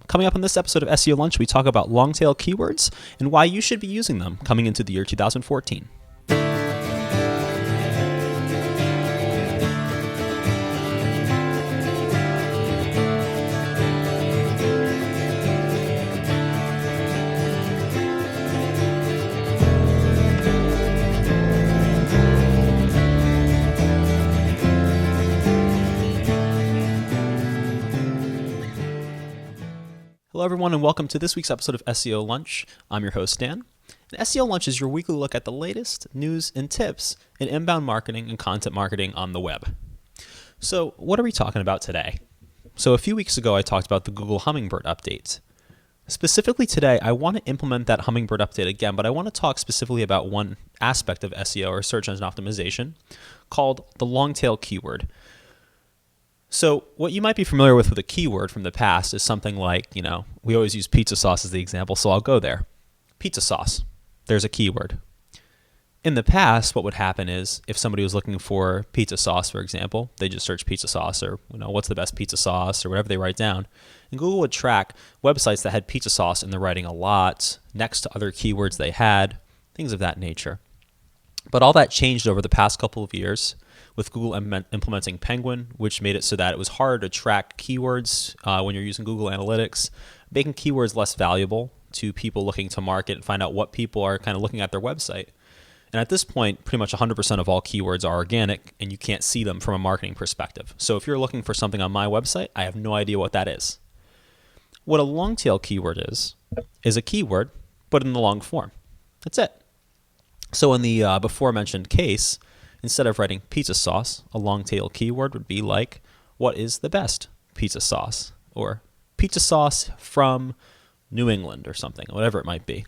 Coming up in this episode of SEO Lunch, we talk about long-tail keywords and why you should be using them coming into the year 2014. Hello, everyone, and welcome to this week's episode of SEO Lunch. I'm your host, Dan. And SEO Lunch is your weekly look at the latest news and tips in inbound marketing and content marketing on the web. So what are we talking about today? So a few weeks ago, I talked about the Google Hummingbird update. Specifically today, I want to implement that Hummingbird update again, but I want to talk specifically about one aspect of SEO, or search engine optimization, called the long-tail keyword. So what you might be familiar with a keyword from the past is something like, we always use pizza sauce as the example, so I'll go there. Pizza sauce. There's a keyword. In the past, what would happen is if somebody was looking for pizza sauce, for example, they just search pizza sauce or, what's the best pizza sauce or whatever they write down. And Google would track websites that had pizza sauce in the writing a lot next to other keywords they had, things of that nature. But all that changed over the past couple of years with Google implementing Penguin, which made it so that it was harder to track keywords when you're using Google Analytics, making keywords less valuable to people looking to market and find out what people are kind of looking at their website. And at this point, pretty much 100% of all keywords are organic, and you can't see them from a marketing perspective. So if you're looking for something on my website, I have no idea what that is. What a long tail keyword is a keyword, but in the long form. That's it. So in the before mentioned case, instead of writing pizza sauce, a long tail keyword would be like, what is the best pizza sauce? Or pizza sauce from New England or something, whatever it might be.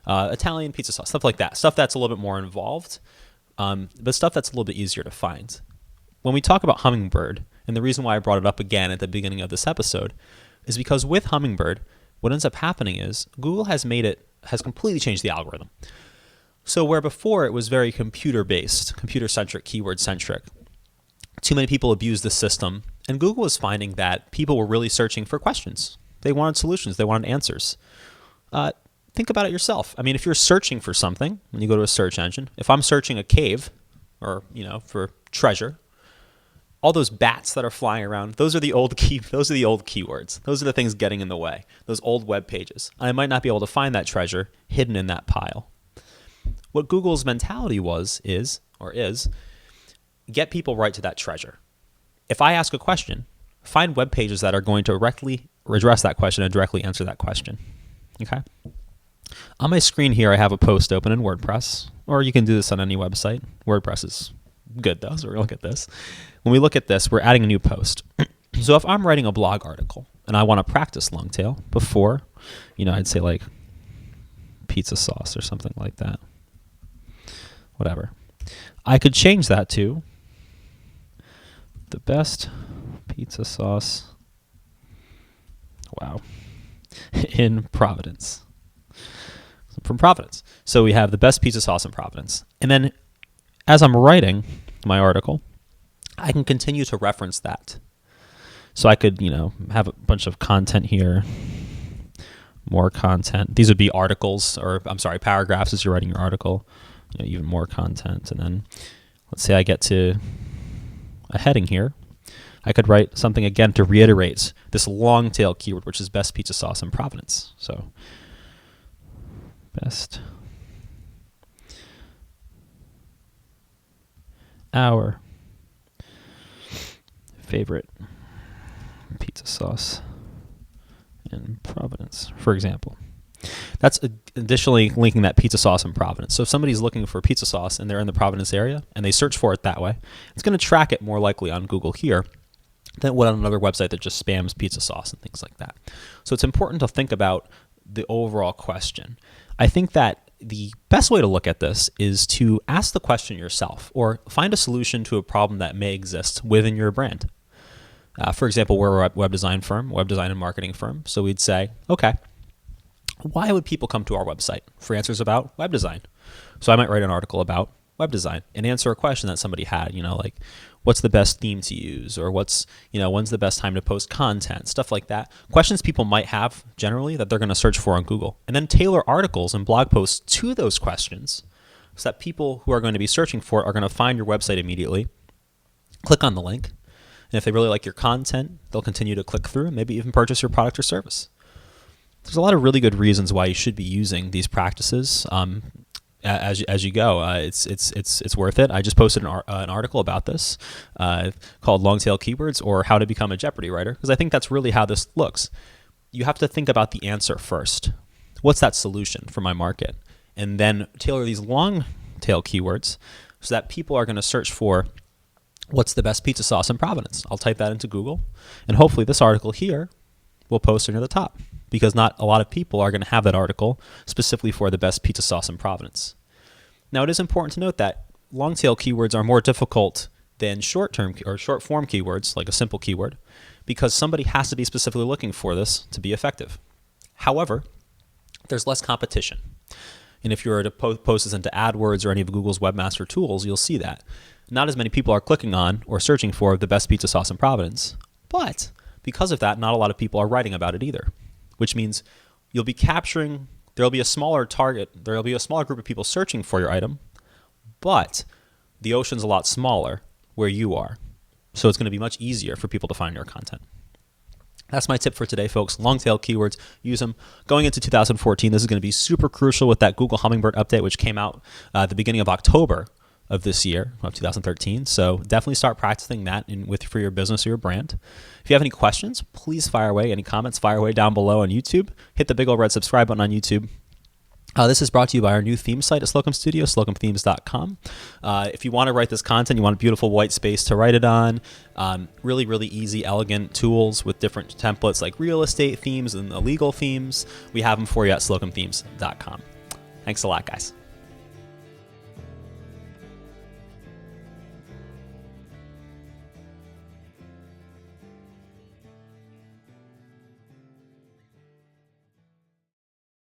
Italian pizza sauce, stuff like that. Stuff that's a little bit more involved, but stuff that's a little bit easier to find. When we talk about Hummingbird, and the reason why I brought it up again at the beginning of this episode, is because with Hummingbird, what ends up happening is Google has completely changed the algorithm. So where before it was very computer-based, computer-centric, keyword-centric, too many people abused the system, and Google was finding that people were really searching for questions. They wanted solutions. They wanted answers. Think about it yourself. I mean, if you're searching for something, when you go to a search engine, if I'm searching a cave or, for treasure, all those bats that are flying around, those are the old keywords. Those are the things getting in the way, those old web pages. I might not be able to find that treasure hidden in that pile. What Google's mentality is, get people right to that treasure. If I ask a question, find web pages that are going to directly address that question and directly answer that question. Okay? On my screen here, I have a post open in WordPress, or you can do this on any website. WordPress is good though, so we're going to look at this. When we look at this, we're adding a new post. So if I'm writing a blog article and I want to practice long tail before, I'd say like pizza sauce or something like that. Whatever. I could change that to the best pizza sauce, in Providence. From Providence. So we have the best pizza sauce in Providence. And then as I'm writing my article, I can continue to reference that. So I could, have a bunch of content here, more content. These would be articles, paragraphs as you're writing your article. Even more content. And then let's say I get to a heading here. I could write something again to reiterate this long tail keyword, which is best pizza sauce in Providence. So best our favorite pizza sauce in Providence, for example. That's additionally linking that pizza sauce in Providence. So if somebody's looking for pizza sauce and they're in the Providence area and they search for it that way, it's going to track it more likely on Google here than it would on another website that just spams pizza sauce and things like that. So it's important to think about the overall question. I think that the best way to look at this is to ask the question yourself or find a solution to a problem that may exist within your brand. For example, we're a web design and marketing firm. So we'd say, okay, why would people come to our website for answers about web design? So I might write an article about web design and answer a question that somebody had, like what's the best theme to use, or when's the best time to post content, stuff like that. Questions people might have generally that they're going to search for on Google, and then tailor articles and blog posts to those questions so that people who are going to be searching for it are going to find your website immediately, click on the link, and if they really like your content, they'll continue to click through and maybe even purchase your product or service. There's a lot of really good reasons why you should be using these practices as you go. It's worth it. I just posted an article about this called Long Tail Keywords, or How to Become a Jeopardy Writer, because I think that's really how this looks. You have to think about the answer first. What's that solution for my market? And then tailor these long tail keywords so that people are going to search for what's the best pizza sauce in Providence. I'll type that into Google, and hopefully this article here will post near the top, because not a lot of people are going to have that article specifically for the best pizza sauce in Providence. Now, it is important to note that long tail keywords are more difficult than short-term or short-form keywords, like a simple keyword, because somebody has to be specifically looking for this to be effective. However, there's less competition. And if you were to post this into AdWords or any of Google's webmaster tools, you'll see that not as many people are clicking on or searching for the best pizza sauce in Providence. But because of that, not a lot of people are writing about it either, which means you'll be capturing, there'll be a smaller target, there'll be a smaller group of people searching for your item, but the ocean's a lot smaller where you are. So it's going to be much easier for people to find your content. That's my tip for today, folks. Long tail keywords, use them. Going into 2014, this is going to be super crucial with that Google Hummingbird update, which came out at the beginning of October of this year, of 2013. So definitely start practicing that for your business or your brand. If you have any questions, please fire away. Any comments, fire away down below on YouTube. Hit the big old red subscribe button on YouTube. This is brought to you by our new theme site at Slocum Studio, slocumthemes.com. If you want to write this content, you want a beautiful white space to write it on, really, really easy, elegant tools with different templates like real estate themes and the legal themes, we have them for you at slocumthemes.com. Thanks a lot, guys.